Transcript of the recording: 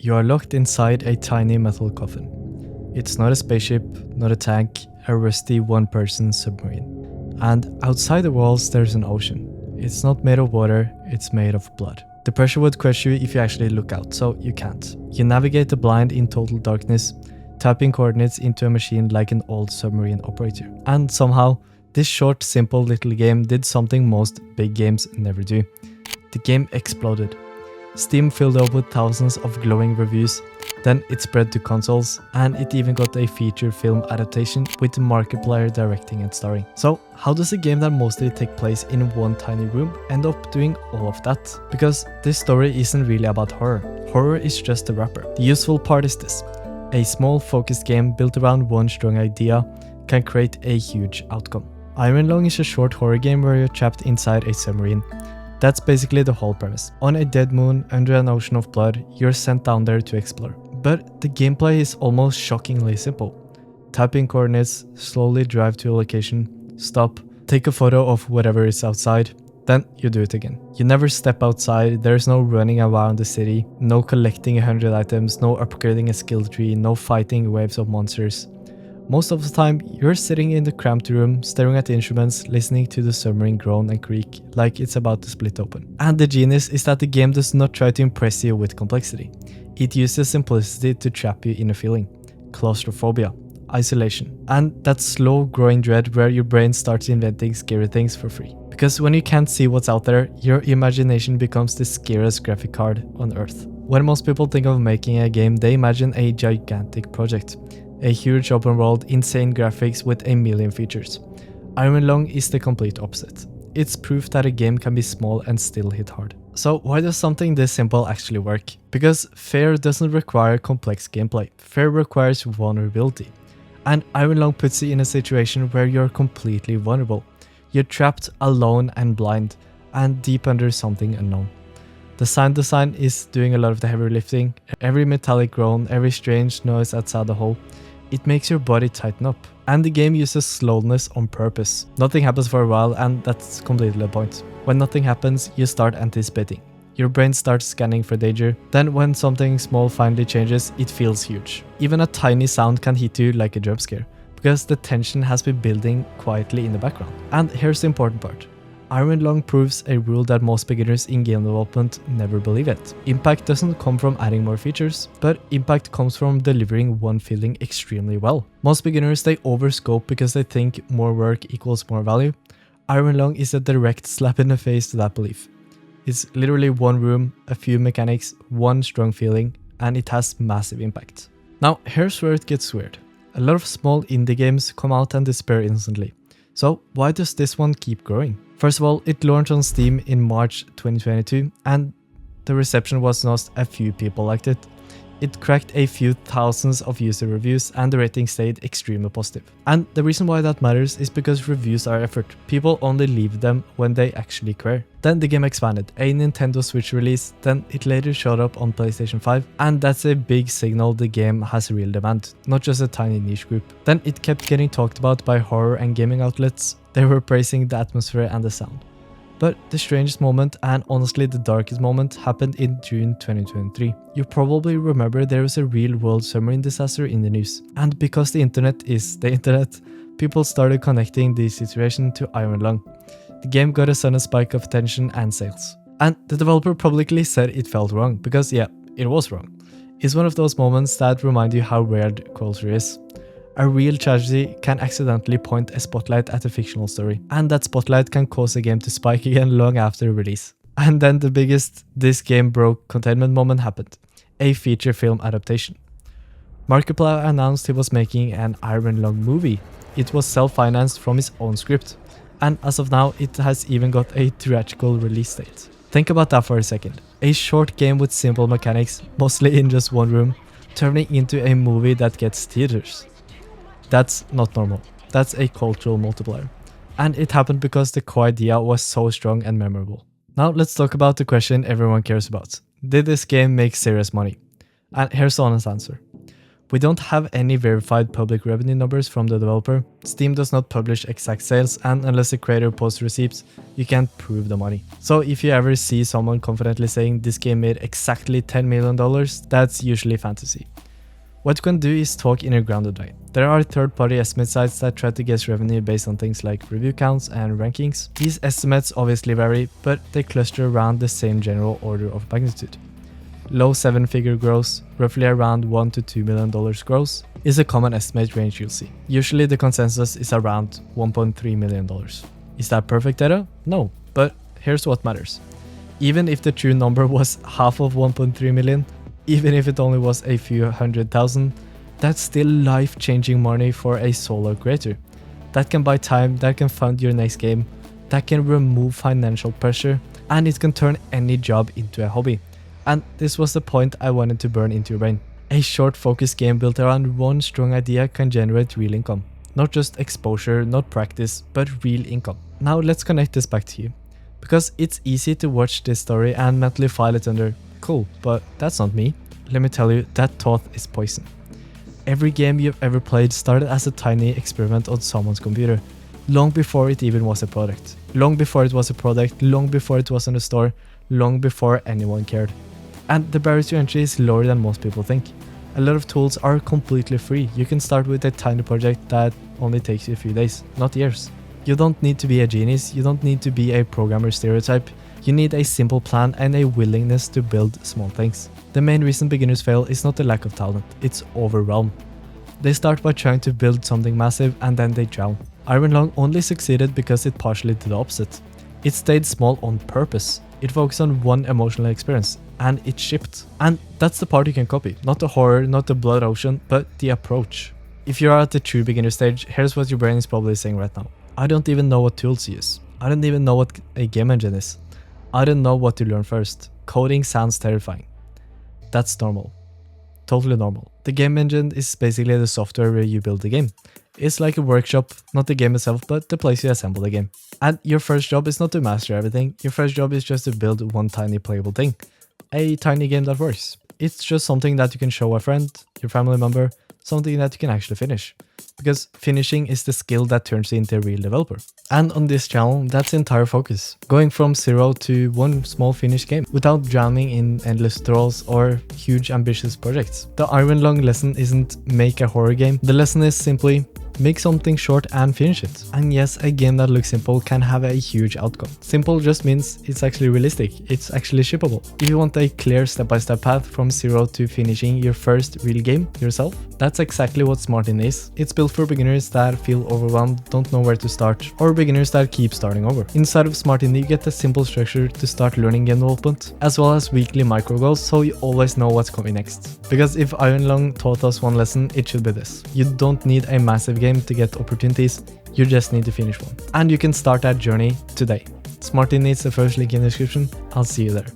You are locked inside a tiny metal coffin. It's not a spaceship, not a tank, a rusty one-person submarine. And outside the walls there's an ocean. It's not made of water, it's made of blood. The pressure would crush you if you actually look out, so you can't. You navigate the blind in total darkness, typing coordinates into a machine like an old submarine operator. And somehow, this short, simple little game did something most big games never do. The game exploded. Steam filled up with thousands of glowing reviews, then it spread to consoles, and it even got a feature film adaptation with Markiplier directing and starring. So, how does a game that mostly takes place in one tiny room end up doing all of that? Because this story isn't really about horror. Horror is just a wrapper. The useful part is this. A small focused game built around one strong idea can create a huge outcome. Iron Lung is a short horror game where you're trapped inside a submarine. That's basically the whole premise. On a dead moon under an ocean of blood, you're sent down there to explore. But the gameplay is almost shockingly simple. Type in coordinates, slowly drive to a location, stop, take a photo of whatever is outside, then you do it again. You never step outside, there's no running around the city, no collecting 100 items, no upgrading a skill tree, no fighting waves of monsters. Most of the time, you're sitting in the cramped room, staring at the instruments, listening to the submarine groan and creak like it's about to split open. And the genius is that the game does not try to impress you with complexity. It uses simplicity to trap you in a feeling. Claustrophobia, isolation, and that slow growing dread where your brain starts inventing scary things for free. Because when you can't see what's out there, your imagination becomes the scariest graphic card on earth. When most people think of making a game, they imagine a gigantic project. A huge open world, insane graphics with a million features. Iron Lung is the complete opposite. It's proof that a game can be small and still hit hard. So why does something this simple actually work? Because Fear doesn't require complex gameplay. Fear requires vulnerability. And Iron Lung puts you in a situation where you're completely vulnerable. You're trapped, alone and blind, and deep under something unknown. The sound design is doing a lot of the heavy lifting. Every metallic groan, every strange noise outside the hole, it makes your body tighten up. And the game uses slowness on purpose. Nothing happens for a while, and that's completely the point. When nothing happens, you start anticipating. Your brain starts scanning for danger. Then when something small finally changes, it feels huge. Even a tiny sound can hit you like a jump scare, because the tension has been building quietly in the background. And here's the important part. Iron Lung proves a rule that most beginners in game development never believe it. Impact doesn't come from adding more features, but impact comes from delivering one feeling extremely well. Most beginners, they overscope because they think more work equals more value. Iron Lung is a direct slap in the face to that belief. It's literally one room, a few mechanics, one strong feeling, and it has massive impact. Now, here's where it gets weird. A lot of small indie games come out and despair instantly. So why does this one keep growing? First of all, it launched on Steam in March 2022, and the reception was not a few people liked it. It cracked a few thousands of user reviews, and the rating stayed extremely positive. And the reason why that matters is because reviews are effort. People only leave them when they actually care. Then the game expanded, a Nintendo Switch release, then it later showed up on PlayStation 5, and that's a big signal the game has real demand, not just a tiny niche group. Then it kept getting talked about by horror and gaming outlets. They were praising the atmosphere and the sound. But the strangest moment, and honestly the darkest moment, happened in June 2023. You probably remember there was a real-world submarine disaster in the news. And because the internet is the internet, people started connecting the situation to Iron Lung. The game got a sudden spike of attention and sales. And the developer publicly said it felt wrong, because yeah, it was wrong. It's one of those moments that remind you how weird culture is. A real tragedy can accidentally point a spotlight at a fictional story, and that spotlight can cause a game to spike again long after release. And then the biggest "this game broke" containment moment happened, a feature film adaptation. Markiplier announced he was making an Iron Lung movie. It was self-financed from his own script, and as of now it has even got a theatrical release date. Think about that for a second. A short game with simple mechanics, mostly in just one room, turning into a movie that gets theaters. That's not normal. That's a cultural multiplier. And it happened because the core idea was so strong and memorable. Now let's talk about the question everyone cares about. Did this game make serious money? And here's the honest answer. We don't have any verified public revenue numbers from the developer. Steam does not publish exact sales, and unless the creator posts receipts, you can't prove the money. So if you ever see someone confidently saying this game made exactly $10 million, that's usually fantasy. What you can do is talk in a grounded way. There are third-party estimate sites that try to guess revenue based on things like review counts and rankings. These estimates obviously vary, but they cluster around the same general order of magnitude. Low 7-figure gross, roughly around $1 to $2 million gross, is a common estimate range you'll see. Usually the consensus is around $1.3 million. Is that perfect data? No, but here's what matters. Even if the true number was half of 1.3 million, even if it only was a few hundred thousand, that's still life-changing money for a solo creator. That can buy time, that can fund your next game, that can remove financial pressure, and it can turn any job into a hobby. And this was the point I wanted to burn into your brain. A short focused game built around one strong idea can generate real income. Not just exposure, not practice, but real income. Now let's connect this back to you. Because it's easy to watch this story and mentally file it under, cool, but that's not me. Let me tell you, that thought is poison. Every game you've ever played started as a tiny experiment on someone's computer, long before it even was a product. Long before it was a product, long before it was in a store, long before anyone cared. And the barrier to entry is lower than most people think. A lot of tools are completely free. You can start with a tiny project that only takes you a few days, not years. You don't need to be a genius, you don't need to be a programmer stereotype. You need a simple plan and a willingness to build small things. The main reason beginners fail is not the lack of talent, it's overwhelm. They start by trying to build something massive and then they drown. Iron Lung only succeeded because it partially did the opposite. It stayed small on purpose. It focused on one emotional experience, and it shipped. And that's the part you can copy. Not the horror, not the blood ocean, but the approach. If you're at the true beginner stage, here's what your brain is probably saying right now. I don't even know what tools to use. I don't even know what a game engine is. I don't know what to learn first. Coding sounds terrifying. That's normal. Totally normal. The game engine is basically the software where you build the game. It's like a workshop, not the game itself, but the place you assemble the game. And your first job is not to master everything, your first job is just to build one tiny playable thing. A tiny game that works. It's just something that you can show a friend, your family member, something that you can actually finish. Because finishing is the skill that turns you into a real developer. And on this channel, that's the entire focus. Going from zero to one small finished game without drowning in endless tutorials or huge ambitious projects. The Iron Lung lesson isn't make a horror game. The lesson is simply make something short and finish it. And yes, a game that looks simple can have a huge outcome. Simple just means it's actually realistic, it's actually shippable. If you want a clear step-by-step path from zero to finishing your first real game yourself, that's exactly what Smartin is. It's built for beginners that feel overwhelmed, don't know where to start, or beginners that keep starting over. Inside of Smartin, you get a simple structure to start learning game development, as well as weekly micro goals, so you always know what's coming next. Because if Iron Lung taught us one lesson, it should be this. You don't need a massive game to get opportunities, you just need to finish one. And you can start that journey today. Smartin needs the first link in the description. I'll see you there.